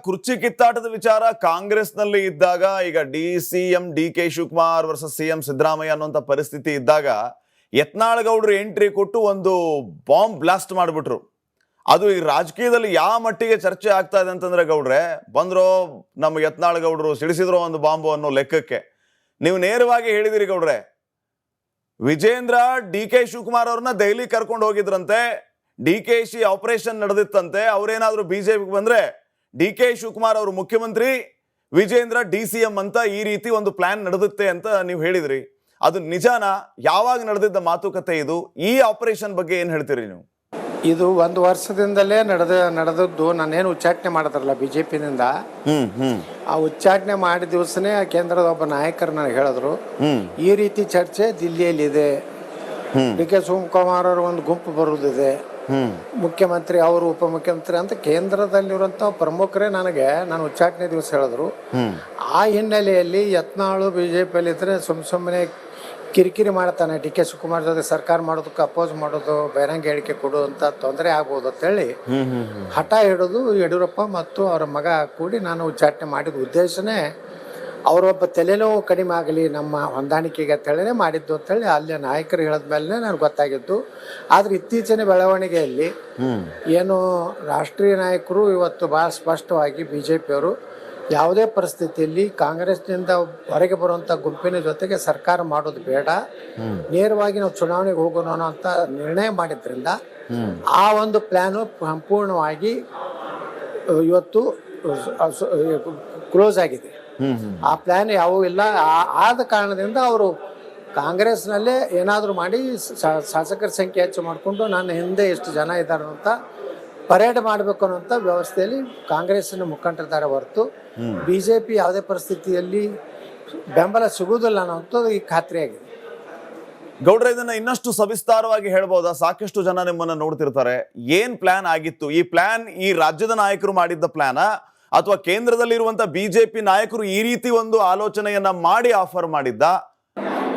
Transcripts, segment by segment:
ಕುರ್ಚಿ ಕಿತ್ತಾಟದ ವಿಚಾರ ಕಾಂಗ್ರೆಸ್ನಲ್ಲಿ ಇದ್ದಾಗ, ಈಗ CM D K. Shivakumar versus CM Siddaramaiah ಅನ್ನುವಂಥ ಪರಿಸ್ಥಿತಿ ಇದ್ದಾಗ ಯತ್ನಾಳ್ ಗೌಡ್ರು ಎಂಟ್ರಿ ಕೊಟ್ಟು ಒಂದು ಬಾಂಬ್ ಬ್ಲಾಸ್ಟ್ ಮಾಡಿಬಿಟ್ರು. ಅದು ಈ ರಾಜಕೀಯದಲ್ಲಿ ಯಾವ ಮಟ್ಟಿಗೆ ಚರ್ಚೆ ಆಗ್ತಾ ಇದೆ ಅಂತಂದ್ರೆ, ಗೌಡ್ರೆ ಬಂದ್ರು ನಮ್ಮ ಯತ್ನಾಳ್ ಗೌಡ್ರು ಸಿಡಿಸಿದ್ರು ಒಂದು ಬಾಂಬು ಅನ್ನೋ ಲೆಕ್ಕಕ್ಕೆ. ನೀವು ನೇರವಾಗಿ ಹೇಳಿದಿರಿ ಗೌಡ್ರೆ, ವಿಜೇಂದ್ರ ಡಿ.ಕೆ. ಶಿವಕುಮಾರ್ ಅವ್ರನ್ನ ದೆಹಲಿ ಕರ್ಕೊಂಡು ಹೋಗಿದ್ರಂತೆ, ಡಿ.ಕೆ.ಶಿ ಆಪರೇಷನ್ ನಡೆದಿತ್ತಂತೆ. ಅವ್ರೇನಾದ್ರು ಬಿಜೆಪಿಗೆ ಬಂದ್ರೆ ಡಿ.ಕೆ. ಶಿವಕುಮಾರ್ ಅವರು ಮುಖ್ಯಮಂತ್ರಿ, ವಿಜೇಂದ್ರ ಡಿ.ಸಿ.ಎಂ ಅಂತ ಈ ರೀತಿ ಒಂದು ಪ್ಲಾನ್ ನಡೆದುತ್ತೆ ಅಂತ ನೀವು ಹೇಳಿದ್ರಿ. ಅದು ನಿಜಾನ? ಯಾವಾಗ ನಡೆದಿದ್ದ ಮಾತುಕತೆ ಇದು? ಈ ಆಪರೇಷನ್ ಬಗ್ಗೆ ಏನ್ ಹೇಳ್ತೀರಿ ನೀವು? ಇದು ಒಂದು ವರ್ಷದಿಂದಲೇ ನಡೆದದ್ದು. ನಾನೇನು ಉಚ್ಚಾಟನೆ ಮಾಡಿದ್ರಲ್ಲ ಬಿಜೆಪಿನಿಂದ, ಆ ಉಚ್ಚಾಟನೆ ಮಾಡಿದ ದಿವಸನೇ ಕೇಂದ್ರದ ಒಬ್ಬ ನಾಯಕರು ನನಗೆ ಹೇಳಿದ್ರು, ಈ ರೀತಿ ಚರ್ಚೆ ದಿಲ್ಲಿಯಲ್ಲಿ ಇದೆ, ಡಿ.ಕೆ. ಶಿವಕುಮಾರ್ ಅವರು ಒಂದು ಗುಂಪು ಬರುವುದಿದೆ, ಮುಖ್ಯಮಂತ್ರಿ ಅವರು ಉಪಮುಖ್ಯಮಂತ್ರಿ ಅಂತ ಕೇಂದ್ರದಲ್ಲಿರುವಂತ ಪ್ರಮುಖರೇ ನಾನು ಉಚ್ಚಾಟನೆ ದಿವಸ ಹೇಳಿದ್ರು. ಆ ಹಿನ್ನೆಲೆಯಲ್ಲಿ ಯತ್ನಾಳು ಬಿಜೆಪಿಯಲ್ಲಿ ಇದ್ರೆ ಸುಮ್ಮನೆ ಕಿರಿಕಿರಿ ಮಾಡ್ತಾನೆ, ಡಿ.ಕೆ. ಶಿವಕುಮಾರ್ ಜೊತೆ ಸರ್ಕಾರ ಮಾಡೋದಕ್ಕೆ ಅಪೋಸ್ ಮಾಡೋದು, ಬಹಿರಂಗ ಹೇಳಿಕೆ ಕೊಡುವಂತ ತೊಂದರೆ ಆಗ್ಬೋದು ಅಂತೇಳಿ ಹಠ ಹಿಡಿದು ಯಡಿಯೂರಪ್ಪ ಮತ್ತು ಅವರ ಮಗ ಕೂಡಿ ನಾನು ಉಚ್ಚಾಟನೆ ಮಾಡಿದ ಉದ್ದೇಶನೇ ಅವರೊಬ್ಬ ತಲೆನೋವು ಕಡಿಮೆ ಆಗಲಿ ನಮ್ಮ ಹೊಂದಾಣಿಕೆಗೆ ಅಂತೇಳಿ ಮಾಡಿದ್ದು ಅಂತೇಳಿ ಅಲ್ಲಿ ನಾಯಕರು ಹೇಳಿದ್ಮೇಲೆ ನನಗೆ ಗೊತ್ತಾಗಿದ್ದು. ಆದರೆ ಇತ್ತೀಚಿನ ಬೆಳವಣಿಗೆಯಲ್ಲಿ ಏನು ರಾಷ್ಟ್ರೀಯ ನಾಯಕರು ಇವತ್ತು ಭಾಳ ಸ್ಪಷ್ಟವಾಗಿ ಬಿಜೆಪಿಯವರು ಯಾವುದೇ ಪರಿಸ್ಥಿತಿಯಲ್ಲಿ ಕಾಂಗ್ರೆಸ್ನಿಂದ ಹೊರಗೆ ಬರುವಂಥ ಗುಂಪಿನ ಜೊತೆಗೆ ಸರ್ಕಾರ ಮಾಡೋದು ಬೇಡ, ನೇರವಾಗಿ ನಾವು ಚುನಾವಣೆಗೆ ಹೋಗೋಣ ಅಂತ ನಿರ್ಣಯ ಮಾಡಿದ್ರಿಂದ ಆ ಒಂದು ಪ್ಲ್ಯಾನು ಸಂಪೂರ್ಣವಾಗಿ ಇವತ್ತು ಕ್ಲೋಸ್ ಆಗಿದೆ. ಆ ಪ್ಲ್ಯಾನ್ ಯಾವೂ ಇಲ್ಲ. ಆದ ಕಾರಣದಿಂದ ಅವರು ಕಾಂಗ್ರೆಸ್ನಲ್ಲೇ ಏನಾದರೂ ಮಾಡಿ ಶಾಸಕರ ಸಂಖ್ಯೆ ಹೆಚ್ಚು ಮಾಡಿಕೊಂಡು ನನ್ನ ಹಿಂದೆ ಎಷ್ಟು ಜನ ಇದ್ದಾರೆ ಅಂತ ಪರೇಡ್ ಮಾಡಬೇಕು ಅನ್ನೋಂಥ ವ್ಯವಸ್ಥೆಯಲ್ಲಿ ಕಾಂಗ್ರೆಸ್ಸಿನ ಮುಖಂಡರಿದ್ದಾರೆ ಹೊರತು ಬಿಜೆಪಿ ಯಾವುದೇ ಪರಿಸ್ಥಿತಿಯಲ್ಲಿ ಬೆಂಬಲ ಸಿಗುವುದಿಲ್ಲ ಅನ್ನೋಂಥದ್ದು ಈ ಖಾತ್ರಿಯಾಗಿದೆ. ಗೌಡ್ರ, ಇದನ್ನ ಇನ್ನಷ್ಟು ಸವಿಸ್ತಾರವಾಗಿ ಹೇಳ್ಬೋದಾ? ಸಾಕಷ್ಟು ಜನ ನಿಮ್ಮನ್ನ ನೋಡ್ತಿರ್ತಾರೆ. ಏನ್ ಪ್ಲಾನ್ ಆಗಿತ್ತು? ಈ ಪ್ಲಾನ್ ಈ ರಾಜ್ಯದ ನಾಯಕರು ಮಾಡಿದ್ದ ಪ್ಲಾನ ಅಥವಾ ಕೇಂದ್ರದಲ್ಲಿರುವಂತ ಬಿಜೆಪಿ ನಾಯಕರು ಈ ರೀತಿ ಒಂದು ಆಲೋಚನೆಯನ್ನ ಮಾಡಿ ಆಫರ್ ಮಾಡಿದ್ದ?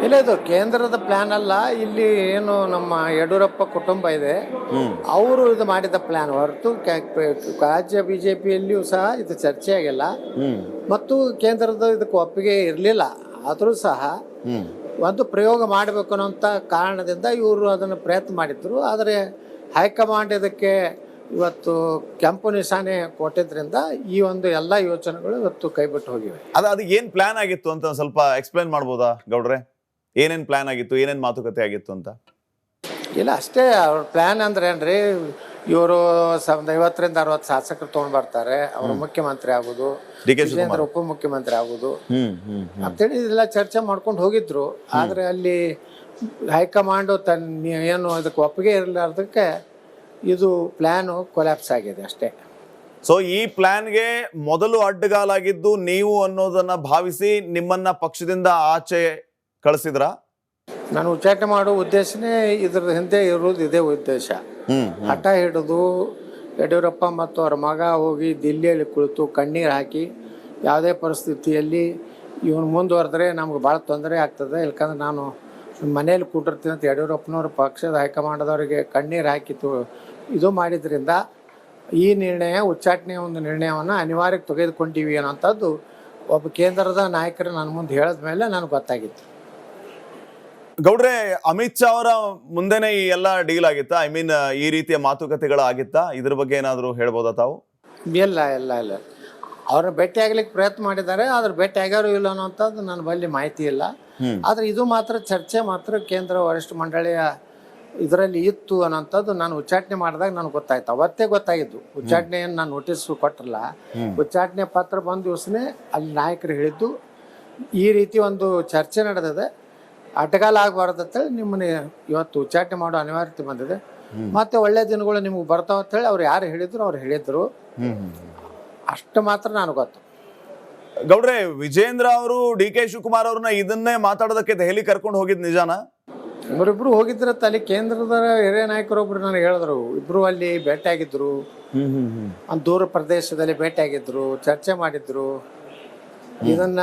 ಇಲ್ಲ, ಇದು ಕೇಂದ್ರದ ಪ್ಲಾನ್ ಅಲ್ಲ. ಇಲ್ಲಿ ಏನು ನಮ್ಮ ಯಡಿಯೂರಪ್ಪ ಕುಟುಂಬ ಇದೆ, ಅವರು ಇದು ಮಾಡಿದ ಪ್ಲಾನ್ ಹೊರತು ರಾಜ್ಯ ಬಿಜೆಪಿಯಲ್ಲಿಯೂ ಸಹ ಇದು ಚರ್ಚೆ ಆಗಿಲ್ಲ ಮತ್ತು ಕೇಂದ್ರದ ಇದಕ್ಕೆ ಒಪ್ಪಿಗೆ ಇರಲಿಲ್ಲ. ಆದರೂ ಸಹ ಒಂದು ಪ್ರಯೋಗ ಮಾಡಬೇಕು ಅನ್ನೋಂಥ ಕಾರಣದಿಂದ ಇವರು ಅದನ್ನು ಪ್ರಯತ್ನ ಮಾಡಿದ್ರು. ಆದರೆ ಹೈಕಮಾಂಡ್ ಇದಕ್ಕೆ ಇವತ್ತು ಕೆಂಪು ನಿಶಾನೆ ಕೊಟ್ಟಿದ್ರಿಂದ ಈ ಒಂದು ಎಲ್ಲ ಯೋಚನೆಗಳು ಇವತ್ತು ಕೈಬಿಟ್ಟು ಹೋಗಿವೆ. ಅದು ಏನ್ ಪ್ಲಾನ್ ಆಗಿತ್ತು ಅಂತ ಸ್ವಲ್ಪ ಎಕ್ಸ್ಪ್ಲೈನ್ ಮಾಡ್ಬೋದಾ ಗೌಡ್ರೆ? ಏನೇನ್ ಪ್ಲಾನ್ ಆಗಿತ್ತು, ಏನೇನ್ ಮಾತುಕತೆ ಆಗಿತ್ತು ಅಂತ? ಇಲ್ಲ, ಅಷ್ಟೇ. ಅವ್ರ ಪ್ಲಾನ್ ಅಂದ್ರೆ ಏನ್ರಿ, ಇವರು 50ರಿಂದ 60 ಶಾಸಕರು ತಗೊಂಡ್ ಬರ್ತಾರೆ, ಅವರು ಮುಖ್ಯಮಂತ್ರಿ ಆಗುದು, ವಿಜೇಂದ್ರ ಉಪಮುಖ್ಯಮಂತ್ರಿ ಆಗುದು ಅಂತೇಳಿ ಇದೆಲ್ಲ ಚರ್ಚೆ ಮಾಡ್ಕೊಂಡು ಹೋಗಿದ್ರು. ಆದ್ರೆ ಅಲ್ಲಿ ಹೈಕಮಾಂಡ್ ತನ್ನ ಏನು ಅದಕ್ಕೆ ಒಪ್ಪಿಗೆ ಇರಲಾರ್ದಕ್ಕೆ ಇದು ಪ್ಲಾನು ಕೊಲ್ಯಾಪ್ಸ್ ಆಗಿದೆ ಅಷ್ಟೇ. ಸೊ ಈ ಪ್ಲಾನ್ಗೆ ಮೊದಲು ಅಡ್ಡಗಾಲಾಗಿದ್ದು ನೀವು ಅನ್ನೋದನ್ನ ಭಾವಿಸಿ ನಿಮ್ಮನ್ನ ಪಕ್ಷದಿಂದ ಆಚೆ ಕಳಿಸಿದ್ರ? ನಾನು ಉಚ್ಚಾಟನೆ ಮಾಡೋ ಉದ್ದೇಶನೇ ಇದ್ರ ಹಿಂದೆ ಇರೋದು ಇದೇ ಉದ್ದೇಶ. ಹಠ ಹಿಡಿದು ಯಡಿಯೂರಪ್ಪ ಮತ್ತು ಅವ್ರ ಮಗ ಹೋಗಿ ದಿಲ್ಲಿಯಲ್ಲಿ ಕುಳಿತು ಕಣ್ಣೀರು ಹಾಕಿ ಯಾವುದೇ ಪರಿಸ್ಥಿತಿಯಲ್ಲಿ ಇವನು ಮುಂದುವರೆದ್ರೆ ನಮ್ಗೆ ಭಾಳ ತೊಂದರೆ ಆಗ್ತದೆ, ಯಾಕಂದ್ರೆ ನಾನು ಮನೇಲಿ ಕೂಟಿರ್ತೀನಿ ಅಂತ ಯಡಿಯೂರಪ್ಪನವ್ರ ಪಕ್ಷದ ಹೈಕಮಾಂಡದವರಿಗೆ ಕಣ್ಣೀರು ಹಾಕಿತ್ತು ಇದು ಮಾಡಿದ್ರಿಂದ ಈ ನಿರ್ಣಯ ಉಚ್ಚಾಟನೆಯ ಒಂದು ನಿರ್ಣಯವನ್ನು ಅನಿವಾರ್ಯಕ್ಕೆ ತೆಗೆದುಕೊಂಡಿವಿ ಅನ್ನೋಂಥದ್ದು ಒಬ್ಬ ಕೇಂದ್ರದ ನಾಯಕರು ನನ್ನ ಮುಂದೆ ಹೇಳಿದ ಮೇಲೆ ನನಗೆ ಗೊತ್ತಾಗಿತ್ತು. ಗೌಡ್ರೆ, ಅಮಿತ್ ಶಾ ಅವರ ಮುಂದೆನೆ ಈ ಎಲ್ಲ ಡೀಲ್ ಆಗಿತ್ತಾ? ಐ ಮೀನ್ ಈ ರೀತಿಯ ಮಾತುಕತೆಗಳು ಆಗಿತ್ತಾ? ಇದ್ರ ಬಗ್ಗೆ ಏನಾದರೂ ಹೇಳ್ಬೋದಾ ತಾವು? ಇಲ್ಲ ಇಲ್ಲ ಇಲ್ಲ, ಅವ್ರನ್ನ ಭೇಟಿ ಆಗ್ಲಿಕ್ಕೆ ಪ್ರಯತ್ನ ಮಾಡಿದ್ದಾರೆ, ಆದ್ರೆ ಭೇಟಿ ಆಗ್ಯಾರು ಇಲ್ಲ ಅನ್ನೋಂಥದ್ದು ನನ್ನ ಬಳಿ ಮಾಹಿತಿ ಇಲ್ಲ. ಆದರೆ ಇದು ಮಾತ್ರ ಚರ್ಚೆ ಮಾತ್ರ ಕೇಂದ್ರ ವರಿಷ್ಠ ಮಂಡಳಿಯ ಇದರಲ್ಲಿ ಇತ್ತು ಅನ್ನೋಂಥದ್ದು ನಾನು ಉಚ್ಚಾಟನೆ ಮಾಡಿದಾಗ ನನಗೆ ಗೊತ್ತಾಯ್ತು. ಅವತ್ತೇ ಗೊತ್ತಾಗಿದ್ದು. ಉಚ್ಚಾಟನೆಯನ್ನು ನಾನು ನೋಟಿಸ್ ಕೊಟ್ಟಿರಲ್ಲ, ಉಚ್ಚಾಟನೆ ಪತ್ರ ಬಂದ ದಿವಸನೇ ಅಲ್ಲಿ ನಾಯಕರು ಹೇಳಿದ್ದು ಈ ರೀತಿ ಒಂದು ಚರ್ಚೆ ನಡೆದಿದೆ, ಅಡ್ಡಗಾಲ ಆಗಬಾರ್ದು ಅಂತೇಳಿ ನಿಮ್ಮನ್ನ ಇವತ್ತು ಉಚ್ಚಾಟನೆ ಮಾಡೋ ಅನಿವಾರ್ಯತೆ ಬಂದಿದೆ, ಮತ್ತೆ ಒಳ್ಳೆ ದಿನಗಳು ನಿಮ್ಗೆ ಬರ್ತಾವ ಅಂತೇಳಿ ಅವ್ರು ಯಾರು ಹೇಳಿದ್ರು ಅವ್ರು ಹೇಳಿದ್ರು. ಅಷ್ಟು ಮಾತ್ರ ನನಗೆ ಗೊತ್ತು. ಗೌಡ್ರೆ, ವಿಜೇಂದ್ರ ಅವರು ಡಿ.ಕೆ. ಶಿವಕುಮಾರ್ ಅವ್ರನ್ನ ಇದನ್ನೇ ಮಾತಾಡೋದಕ್ಕೆ ದೆಹಲಿ ಕರ್ಕೊಂಡು ಹೋಗಿದ್ ನಿಜಾನ? ಇವರಿಬ್ರು ಹೋಗಿದ್ರ ಅಲ್ಲಿ ಕೇಂದ್ರದ ಹಿರಿಯ ನಾಯಕರೊಬ್ರು ನನಗೆ ಹೇಳಿದ್ರು, ಇಬ್ರು ಅಲ್ಲಿ ಭೇಟಿ ಆಗಿದ್ರು, ಒಂದು ದೂರ ಪ್ರದೇಶದಲ್ಲಿ ಭೇಟಿ ಆಗಿದ್ರು, ಚರ್ಚೆ ಮಾಡಿದ್ರು. ಇದನ್ನ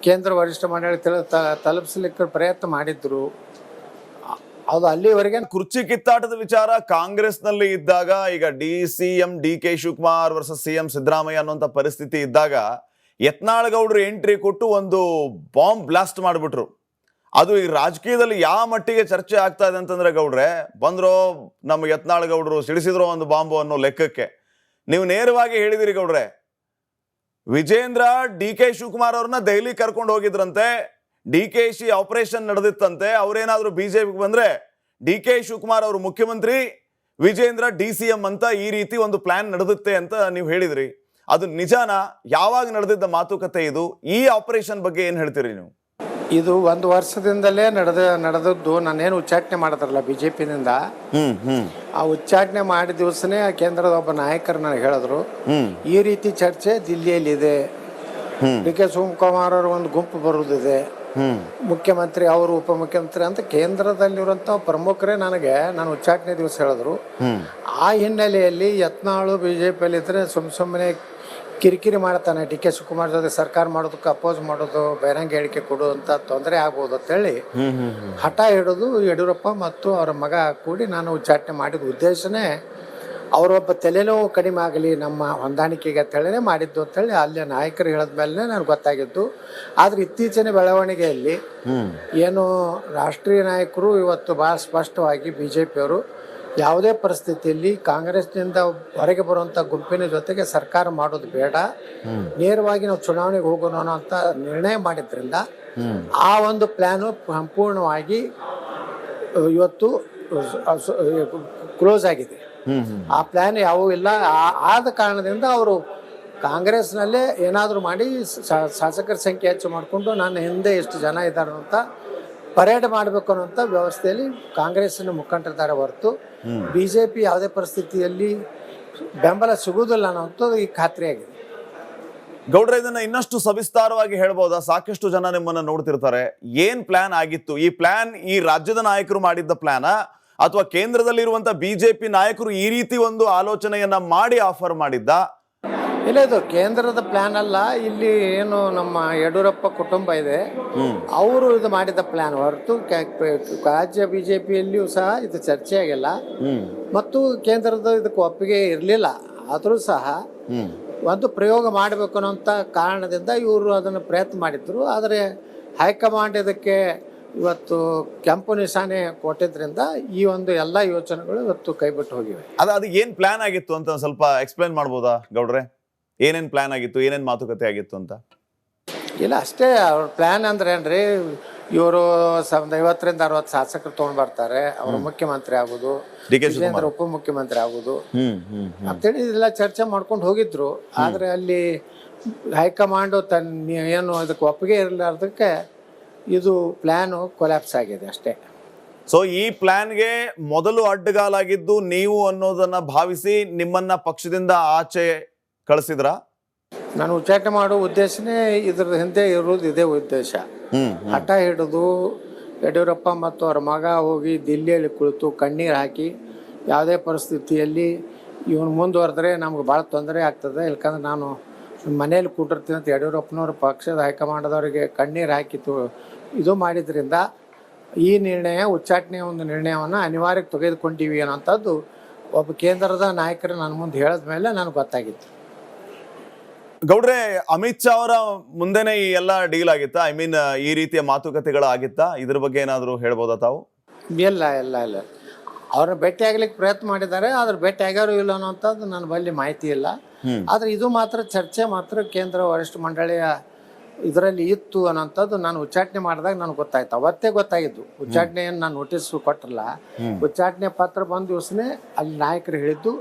ಕೇಂದ್ರ ವರಿಷ್ಠ ಮಂಡಳಿ ತಲುಪಿಸಲಿಕ್ಕೆ ಪ್ರಯತ್ನ ಮಾಡಿದ್ರು. ಅದು ಅಲ್ಲಿವರೆಗೆ ಕುರ್ಚಿ ಕಿತ್ತಾಟದ ವಿಚಾರ ಕಾಂಗ್ರೆಸ್ನಲ್ಲಿ ಇದ್ದಾಗ ಈಗ CM D K Shivakumar versus CM Siddaramaiah ಅನ್ನುವಂಥ ಪರಿಸ್ಥಿತಿ ಇದ್ದಾಗ ಯತ್ನಾಳ್ ಗೌಡ್ರು ಎಂಟ್ರಿ ಕೊಟ್ಟು ಒಂದು ಬಾಂಬ್ ಬ್ಲಾಸ್ಟ್ ಮಾಡಿಬಿಟ್ರು. ಅದು ಈ ರಾಜಕೀಯದಲ್ಲಿ ಯಾವ ಮಟ್ಟಿಗೆ ಚರ್ಚೆ ಆಗ್ತಾ ಇದೆ ಅಂತಂದ್ರೆ ಗೌಡ್ರೆ, ಬಂದ್ರೋ ನಮ್ಮ ಯತ್ನಾಳ್ ಗೌಡ್ರು ಸಿಡಿಸಿದ್ರು ಒಂದು ಬಾಂಬು ಅನ್ನೋ ಲೆಕ್ಕಕ್ಕೆ. ನೀವು ನೇರವಾಗಿ ಹೇಳಿದಿರಿ ಗೌಡ್ರೆ, ವಿಜೇಂದ್ರ ಡಿ ಕೆ ಶಿವಕುಮಾರ್ ಅವ್ರನ್ನ ದೆಹಲಿ ಕರ್ಕೊಂಡು ಹೋಗಿದ್ರಂತೆ, ಡಿ ಕೆ ಶಿ ಆಪರೇಷನ್ ನಡೆದಿತ್ತಂತೆ. ಅವ್ರೇನಾದ್ರೂ ಬಿಜೆಪಿಗೆ ಬಂದ್ರೆ ಡಿ ಕೆ ಶಿವಕುಮಾರ್ ಅವರು ಮುಖ್ಯಮಂತ್ರಿ, ವಿಜೇಂದ್ರ DCM ಅಂತ ಈ ರೀತಿ ಒಂದು ಪ್ಲಾನ್ ನಡೆದುತ್ತೆ ಅಂತ ನೀವು ಹೇಳಿದ್ರಿ. ಅದು ನಿಜಾನ? ಯಾವಾಗ ನಡೆದಿದ್ದ ಮಾತುಕತೆ ಇದು? ಈ ಆಪರೇಷನ್ ಬಗ್ಗೆ ಏನ್ ಹೇಳ್ತೀರಿ ನೀವು? ಇದು ಒಂದು ವರ್ಷದಿಂದಲೇ ನಡೆದದ್ದು. ನಾನೇನು ಉಚ್ಚಾಟನೆ ಮಾಡಿದ್ರಲ್ಲ ಬಿಜೆಪಿನಿಂದ, ಆ ಉಚ್ಚಾಟನೆ ಮಾಡಿದ ದಿವಸನೇ ಕೇಂದ್ರದ ಒಬ್ಬ ನಾಯಕರು ನನಗೆ ಹೇಳಿದ್ರು, ಈ ರೀತಿ ಚರ್ಚೆ ದಿಲ್ಲಿಯಲ್ಲಿ ಇದೆ, ಡಿ ಕೆ ಶಿವಕುಮಾರ್ ಅವರು ಒಂದು ಗುಂಪು ಬರುವುದಿದೆ, ಮುಖ್ಯಮಂತ್ರಿ ಅವರು ಉಪಮುಖ್ಯಮಂತ್ರಿ ಅಂತ ಕೇಂದ್ರದಲ್ಲಿರುವಂತ ಪ್ರಮುಖರೇ ನಾನು ಉಚ್ಚಾಟನೆ ದಿವಸ ಹೇಳಿದ್ರು. ಆ ಹಿನ್ನೆಲೆಯಲ್ಲಿ ಯತ್ನಾಳು ಬಿಜೆಪಿಯಲ್ಲಿ ಇದ್ರೆ ಸುಮ್ಮನೆ ಕಿರಿಕಿರಿ ಮಾಡ್ತಾನೆ, ಡಿ ಕೆ ಶಿವಕುಮಾರ್ ಜೊತೆ ಸರ್ಕಾರ ಮಾಡೋದಕ್ಕೆ ಅಪೋಸ್ ಮಾಡೋದು, ಬಹಿರಂಗ ಹೇಳಿಕೆ ಕೊಡುವಂತ ತೊಂದರೆ ಆಗ್ಬೋದು ಅಂತೇಳಿ ಹಠ ಹಿಡಿದು ಯಡಿಯೂರಪ್ಪ ಮತ್ತು ಅವರ ಮಗ ಕೂಡಿ ನಾನು ಉಚ್ಚಾಟನೆ ಮಾಡಿದ ಉದ್ದೇಶನೇ ಅವರೊಬ್ಬ ತಲೆನೋವು ಕಡಿಮೆ ಆಗಲಿ ನಮ್ಮ ಹೊಂದಾಣಿಕೆಗೆ ಅಂತೇಳಿ ಮಾಡಿದ್ದು ಅಂತೇಳಿ ಅಲ್ಲಿ ನಾಯಕರು ಹೇಳಿದ ಮೇಲೆ ನನಗೆ ಗೊತ್ತಾಗಿದ್ದು. ಆದರೆ ಇತ್ತೀಚಿನ ಬೆಳವಣಿಗೆಯಲ್ಲಿ ಏನು ರಾಷ್ಟ್ರೀಯ ನಾಯಕರು ಇವತ್ತು ಭಾಳ ಸ್ಪಷ್ಟವಾಗಿ BJPಯವರು ಯಾವುದೇ ಪರಿಸ್ಥಿತಿಯಲ್ಲಿ ಕಾಂಗ್ರೆಸ್ನಿಂದ ಹೊರಗೆ ಬರುವಂಥ ಗುಂಪಿನ ಜೊತೆಗೆ ಸರ್ಕಾರ ಮಾಡೋದು ಬೇಡ, ನೇರವಾಗಿ ನಾವು ಚುನಾವಣೆಗೆ ಹೋಗೋಣ ಅಂತ ನಿರ್ಣಯ ಮಾಡಿದ್ರಿಂದ ಆ ಒಂದು ಪ್ಲ್ಯಾನು ಸಂಪೂರ್ಣವಾಗಿ ಇವತ್ತು ಕ್ಲೋಸ್ ಆಗಿದೆ. ಆ ಪ್ಲಾನ್ ಯಾವೂ ಇಲ್ಲ. ಆದ ಕಾರಣದಿಂದ ಅವರು ಕಾಂಗ್ರೆಸ್ನಲ್ಲೇ ಏನಾದರೂ ಮಾಡಿ ಶಾಸಕರ ಸಂಖ್ಯೆ ಹೆಚ್ಚು ಮಾಡಿಕೊಂಡು ನನ್ನ ಹಿಂದೆ ಎಷ್ಟು ಜನ ಇದ್ದಾರೆ ಅಂತ ಪರೇಡ್ ಮಾಡಬೇಕು ಅನ್ನೋಂಥ ವ್ಯವಸ್ಥೆಯಲ್ಲಿ ಕಾಂಗ್ರೆಸ್ಸಿನ ಮುಖಂಡರಿದ್ದಾರೆ ಹೊರತು ಬಿಜೆಪಿ ಯಾವುದೇ ಪರಿಸ್ಥಿತಿಯಲ್ಲಿ ಬೆಂಬಲ ಸಿಗುವುದಿಲ್ಲ ಅನ್ನೋಂಥದ್ದು ಈ ಖಾತ್ರಿಯಾಗಿದೆ. ಗೌಡ್ರ, ಇದನ್ನ ಇನ್ನಷ್ಟು ಸವಿಸ್ತಾರವಾಗಿ ಹೇಳ್ಬೋದಾ? ಸಾಕಷ್ಟು ಜನ ನಿಮ್ಮನ್ನ ನೋಡ್ತಿರ್ತಾರೆ. ಏನ್ ಪ್ಲಾನ್ ಆಗಿತ್ತು? ಈ ಪ್ಲಾನ್ ಈ ರಾಜ್ಯದ ನಾಯಕರು ಮಾಡಿದ್ದ ಪ್ಲಾನ ಅಥವಾ ಕೇಂದ್ರದಲ್ಲಿರುವಂತ ಬಿಜೆಪಿ ನಾಯಕರು ಈ ರೀತಿ ಒಂದು ಆಲೋಚನೆಯನ್ನ ಮಾಡಿ ಆಫರ್ ಮಾಡಿದ್ದ? ಇಲ್ಲ, ಇದು ಕೇಂದ್ರದ ಪ್ಲಾನ್ ಅಲ್ಲ. ಇಲ್ಲಿ ಏನು ನಮ್ಮ ಯಡಿಯೂರಪ್ಪ ಕುಟುಂಬ ಇದೆ, ಅವರು ಇದು ಮಾಡಿದ ಪ್ಲಾನ್ ಹೊರತು ರಾಜ್ಯ ಬಿಜೆಪಿಯಲ್ಲಿಯೂ ಸಹ ಇದು ಚರ್ಚೆ ಆಗಿಲ್ಲ ಮತ್ತು ಕೇಂದ್ರದ ಇದಕ್ಕೆ ಒಪ್ಪಿಗೆ ಇರಲಿಲ್ಲ. ಆದರೂ ಸಹ ಒಂದು ಪ್ರಯೋಗ ಮಾಡಬೇಕು ಅನ್ನೋಂಥ ಕಾರಣದಿಂದ ಇವರು ಅದನ್ನು ಪ್ರಯತ್ನ ಮಾಡಿದ್ರು. ಆದರೆ ಹೈಕಮಾಂಡ್ ಇದಕ್ಕೆ ಇವತ್ತು ಕೆಂಪು ನಿಶಾನೆ ಕೊಟ್ಟಿದ್ರಿಂದ ಈ ಒಂದು ಎಲ್ಲ ಯೋಚನೆಗಳು ಇವತ್ತು ಕೈಬಿಟ್ಟು ಹೋಗಿವೆ. ಅದು ಏನ್ ಪ್ಲಾನ್ ಆಗಿತ್ತು ಅಂತ ಸ್ವಲ್ಪ ಎಕ್ಸ್ಪ್ಲೈನ್ ಮಾಡ್ಬೋದಾ ಗೌಡ್ರೆ? ಏನೇನ್ ಪ್ಲಾನ್ ಆಗಿತ್ತು, ಏನೇನ್ ಮಾತುಕತೆ ಆಗಿತ್ತು ಅಂತ? ಇಲ್ಲ, ಅಷ್ಟೇ. ಅವ್ರ ಪ್ಲಾನ್ ಅಂದ್ರೆ ಏನ್ರಿ, ಇವರು 50ರಿಂದ 60 ಶಾಸಕರು ತಗೊಂಡ್ ಬರ್ತಾರೆ, ಅವರು ಮುಖ್ಯಮಂತ್ರಿ ಆಗುದು, ವಿಜೇಂದ್ರ ಉಪಮುಖ್ಯಮಂತ್ರಿ ಆಗುದು ಅಂತೇಳಿ ಇದೆಲ್ಲ ಚರ್ಚೆ ಮಾಡ್ಕೊಂಡು ಹೋಗಿದ್ರು. ಆದ್ರೆ ಅಲ್ಲಿ ಹೈಕಮಾಂಡ್ ತನ್ನ ಏನು ಅದಕ್ಕೆ ಒಪ್ಪಿಗೆ ಇರಲಾರ್ದಕ್ಕೆ ಇದು ಪ್ಲಾನು ಕೊಲ್ಯಾಪ್ಸ್ ಆಗಿದೆ ಅಷ್ಟೇ. ಸೊ ಈ ಪ್ಲಾನ್ಗೆ ಮೊದಲು ಅಡ್ಡಗಾಲಾಗಿದ್ದು ನೀವು ಅನ್ನೋದನ್ನ ಭಾವಿಸಿ ನಿಮ್ಮನ್ನ ಪಕ್ಷದಿಂದ ಆಚೆ ಕಳಿಸಿದ್ರ? ನಾನು ಉಚ್ಚಾಟನೆ ಮಾಡೋ ಉದ್ದೇಶನೇ ಇದ್ರ ಹಿಂದೆ ಇರೋದು ಇದೇ ಉದ್ದೇಶ. ಹಠ ಹಿಡಿದು ಯಡಿಯೂರಪ್ಪ ಮತ್ತು ಅವ್ರ ಮಗ ಹೋಗಿ ದಿಲ್ಲಿಯಲ್ಲಿ ಕುಳಿತು ಕಣ್ಣೀರು ಹಾಕಿ ಯಾವುದೇ ಪರಿಸ್ಥಿತಿಯಲ್ಲಿ ಇವನು ಮುಂದುವರೆದ್ರೆ ನಮ್ಗೆ ಭಾಳ ತೊಂದರೆ ಆಗ್ತದೆ, ಯಾಕಂದ್ರೆ ನಾನು ಮನೇಲಿ ಕೂಟಿರ್ತೀನಿ ಅಂತ ಯಡಿಯೂರಪ್ಪನವ್ರ ಪಕ್ಷದ ಹೈಕಮಾಂಡದವರಿಗೆ ಕಣ್ಣೀರು ಹಾಕಿತ್ತು ಇದು ಮಾಡಿದ್ರಿಂದ ಈ ನಿರ್ಣಯ ಉಚ್ಚಾಟನೆಯ ಒಂದು ನಿರ್ಣಯವನ್ನು ಅನಿವಾರ್ಯಕ್ಕೆ ತೆಗೆದುಕೊಂಡಿವಿ ಅನ್ನೋಂಥದ್ದು ಒಬ್ಬ ಕೇಂದ್ರದ ನಾಯಕರು ನನ್ನ ಮುಂದೆ ಹೇಳಿದ ಮೇಲೆ ನನಗೆ ಗೊತ್ತಾಗಿತ್ತು. ಗೌಡ್ರೆ, ಅಮಿತ್ ಶಾ ಅವರ ಮುಂದೆನೆ ಈ ಎಲ್ಲ ಡೀಲ್ ಆಗಿತ್ತಾ? ಐ ಮೀನ್ ಈ ರೀತಿಯ ಮಾತುಕತೆಗಳು ಆಗಿತ್ತಾ? ಇದ್ರ ಬಗ್ಗೆ ಏನಾದರೂ ಹೇಳ್ಬೋದಾ ತಾವು? ಇಲ್ಲ ಇಲ್ಲ ಇಲ್ಲ, ಅವ್ರನ್ನ ಭೇಟಿ ಆಗ್ಲಿಕ್ಕೆ ಪ್ರಯತ್ನ ಮಾಡಿದ್ದಾರೆ, ಆದ್ರೆ ಭೇಟಿ ಆಗ್ಯಾರು ಇಲ್ಲ ಅನ್ನೋಂಥದ್ದು ನನ್ನ ಬಳಿ ಮಾಹಿತಿ ಇಲ್ಲ. ಆದ್ರೆ ಇದು ಮಾತ್ರ ಚರ್ಚೆ ಮಾತ್ರ ಕೇಂದ್ರ ವರಿಷ್ಠ ಮಂಡಳಿಯ ಇದರಲ್ಲಿ ಇತ್ತು ಅನ್ನೋಂಥದ್ದು ನಾನು ಉಚ್ಚಾಟನೆ ಮಾಡಿದಾಗ ನನಗೆ ಗೊತ್ತಾಯ್ತು. ಅವತ್ತೇ ಗೊತ್ತಾಗಿದ್ದು. ಉಚ್ಚಾಟನೆಯನ್ನು ನಾನು ನೋಟಿಸ್ ಕೊಟ್ಟಿರಲ್ಲ, ಉಚ್ಚಾಟನೆ ಪತ್ರ ಬಂದ ದಿವಸನೇ ಅಲ್ಲಿ ನಾಯಕರು ಹೇಳಿದ್ದು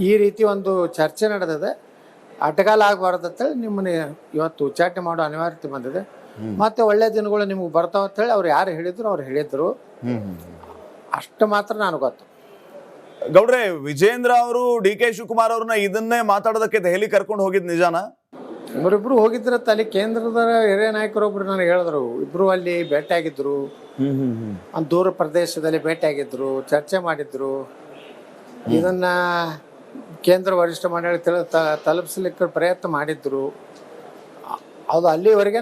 ಈ ರೀತಿ ಒಂದು ಚರ್ಚೆ ನಡೆದಿದೆ, ಅಡ್ಡಗಾಲ ಆಗಬಾರ್ದು ಅಂತೇಳಿ ನಿಮ್ಮನ್ನ ಇವತ್ತು ಉಚ್ಚಾಟನೆ ಮಾಡೋ ಅನಿವಾರ್ಯತೆ ಬಂದಿದೆ, ಮತ್ತೆ ಒಳ್ಳೆ ದಿನಗಳು ನಿಮ್ಗೆ ಬರ್ತಾವ ಅಂತೇಳಿ ಅವ್ರು ಯಾರು ಹೇಳಿದ್ರು ಅವ್ರು ಹೇಳಿದ್ರು. ಅಷ್ಟು ಮಾತ್ರ ನನಗೆ ಗೊತ್ತು. ಗೌಡ್ರೆ, ವಿಜೇಂದ್ರ ಅವರು ಡಿ ಕೆ ಶಿವಕುಮಾರ್ ಅವ್ರನ್ನ ಇದನ್ನೇ ಮಾತಾಡೋದಕ್ಕೆ ದೆಹಲಿ ಕರ್ಕೊಂಡು ಹೋಗಿದ್ ನಿಜಾನ? ಇವರಿಬ್ರು ಹೋಗಿದ್ರ ಅಲ್ಲಿ ಕೇಂದ್ರದ ಹಿರಿಯ ನಾಯಕರೊಬ್ರು ನನಗೆ ಹೇಳಿದ್ರು, ಇಬ್ರು ಅಲ್ಲಿ ಭೇಟಿ ಆಗಿದ್ರು, ಒಂದು ದೂರ ಪ್ರದೇಶದಲ್ಲಿ ಭೇಟಿ ಆಗಿದ್ರು, ಚರ್ಚೆ ಮಾಡಿದ್ರು, ಇದನ್ನ ಕೇಂದ್ರ ವರಿಷ್ಠ ಮಂಡಳಿ ತಲುಪಿಸಲಿಕ್ಕೆ ಪ್ರಯತ್ನ ಮಾಡಿದ್ರು. ಅದು ಅಲ್ಲಿವರೆಗೆ